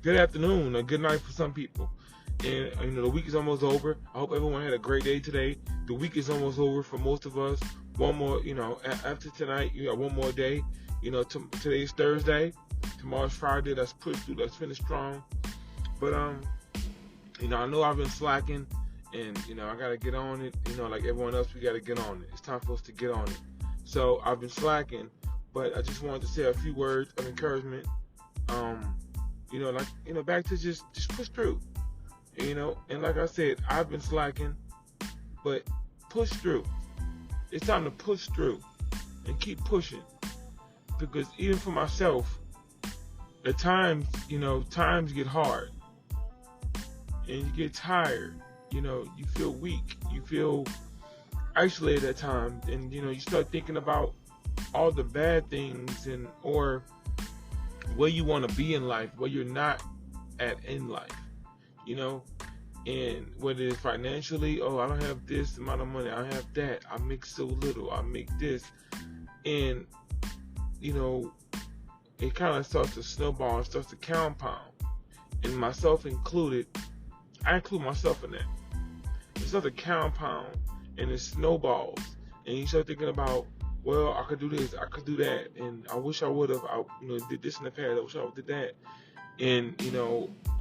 good afternoon or good night for some people. And the week is almost over. I hope everyone had a great day today. The week is almost over for most of us. One more, after tonight, you got one more day. Today's Thursday. Tomorrow's Friday. Let's push through. Let's finish strong. But I know I've been slacking, and I gotta get on it. Like everyone else, we gotta get on it. It's time for us to get on it. So I've been slacking, but I just wanted to say a few words of encouragement. Back to just push through. And like I said, I've been slacking, but push through. It's time to push through and keep pushing, because even for myself, at times, times get hard and you get tired. You feel weak, you feel isolated at times, and you start thinking about all the bad things or where you want to be in life, where you're not at in life. And whether it's financially, I don't have this amount of money, I have that, I make so little, I make this, and it kind of starts to snowball and starts to compound, and myself included. I include myself in that. It starts to compound and it snowballs, and you start thinking about, well, I could do this, I could do that, and I wish I would have, did this in the past, I wish I would have did that. And,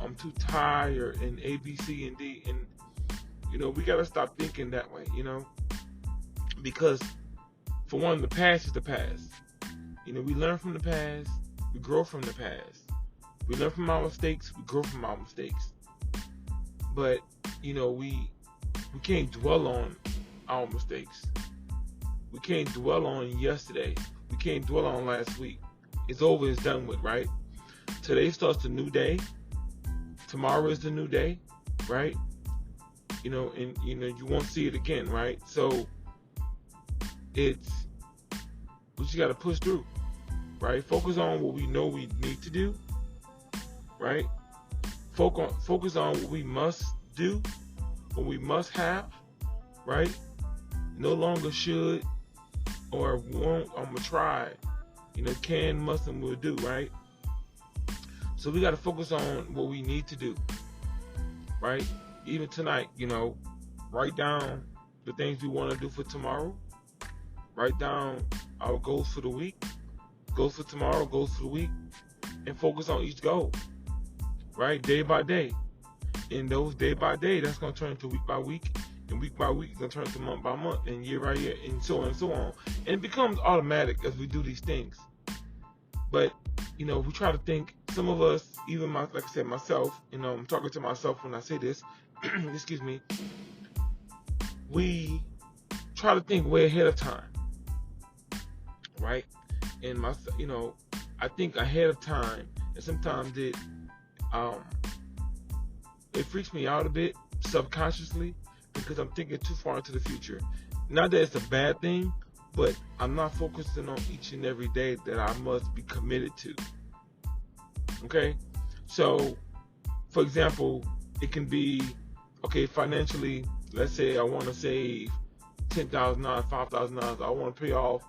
I'm too tired, and A, B, C, and D. And, we got to stop thinking that way, because, for one, the past is the past. We learn from the past, we grow from the past. We learn from our mistakes, we grow from our mistakes. But, we can't dwell on our mistakes. We can't dwell on yesterday. We can't dwell on last week. It's over, it's done with, right? Today starts a new day. Tomorrow is the new day, right? And you won't see it again, right? So we just gotta push through, right? Focus on what we know we need to do, right? Focus on what we must do, what we must have, right? No longer should or won't. I'm gonna try. Can, must, and will do, right? So we got to focus on what we need to do, right? Even tonight, write down the things we want to do for tomorrow. Write down our goals for the week, goals for tomorrow, goals for the week, and focus on each goal, right? Day by day. And those day by day, that's going to turn into week by week, and week by week, it's going to turn into month by month, and year by year, and so on and so on. And it becomes automatic as we do these things. But we try to think, some of us, even like I said, myself, I'm talking to myself when I say this, excuse me, we try to think way ahead of time, right? And I think ahead of time, and sometimes it freaks me out a bit subconsciously, because I'm thinking too far into the future. Not that it's a bad thing, but I'm not focusing on each and every day that I must be committed to. Okay? So, for example, it can be, financially, let's say I want to save $10,000, $5,000. I want to pay off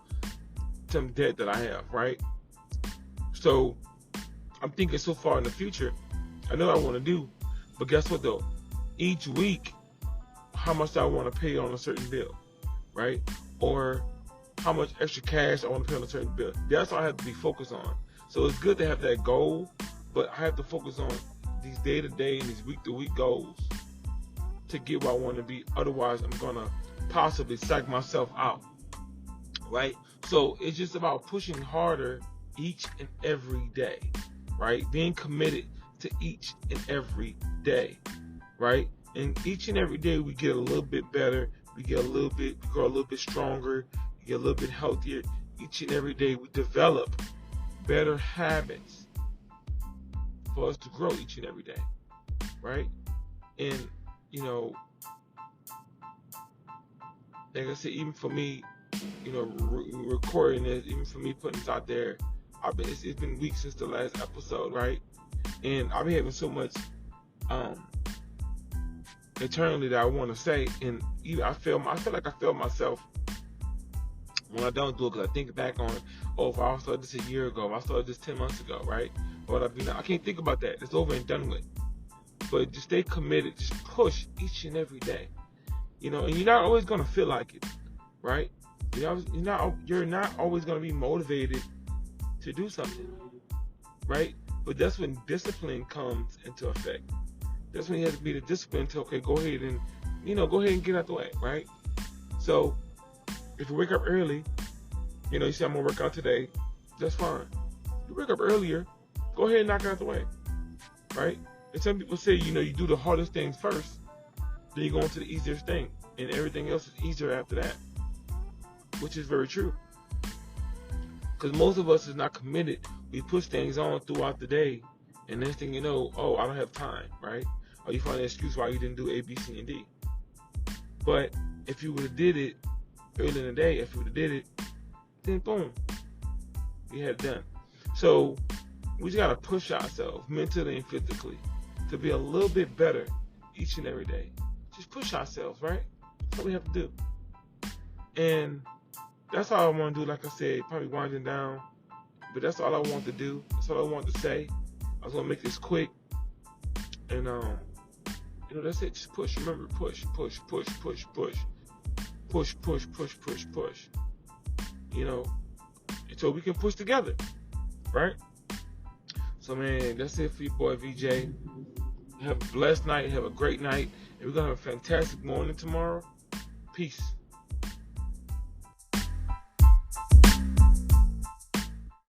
some debt that I have, right? So, I'm thinking so far in the future. I know what I want to do, but guess what though? Each week, how much I want to pay on a certain bill, right? Or how much extra cash I want to pay on a certain bill. That's what I have to be focused on. So it's good to have that goal, but I have to focus on these day-to-day and these week-to-week goals to get where I want to be. Otherwise, I'm going to possibly psych myself out, right? So it's just about pushing harder each and every day, right? Being committed to each and every day, right? And each and every day we get a little bit better. We grow a little bit stronger. We get a little bit healthier. Each and every day we develop better habits for us to grow each and every day, right? And, like I said, even for me, recording this, even for me putting this out there, it's been weeks since the last episode, right? And I've been having so much internally that I want to say, and even I feel like I failed myself when I don't do it, because I think back on, oh, if I started this a year ago, if I started this 10 months ago, right? What I've been, I can't think about that. It's over and done with. But just stay committed. Just push each and every day. And you're not always gonna feel like it, right? You're not always gonna be motivated to do something, right? But that's when discipline comes into effect. That's when you have to be the discipline to, okay, go ahead and get out the way, right? So if you wake up early, you say I'm gonna work out today, that's fine. You wake up earlier, go ahead and knock it out the way, right? And some people say, you do the hardest things first, then you go into the easiest thing, and everything else is easier after that, which is very true. Because most of us is not committed. We push things on throughout the day, and next thing you know, oh, I don't have time, right? Or you find an excuse why you didn't do A, B, C, and D. But if you would have did it early in the day, if you would have did it, then boom, you had it done. So we just gotta push ourselves mentally and physically to be a little bit better each and every day. Just push ourselves, right? That's what we have to do. And that's all I want to do. Like I said, probably winding down, but that's all I want to do. That's all I want to say. I was gonna make this quick, and that's it. Just push. Remember, push. Until we can push together, right? So, man, that's it for your boy VJ. Have a blessed night. Have a great night. And we're gonna have a fantastic morning tomorrow. Peace.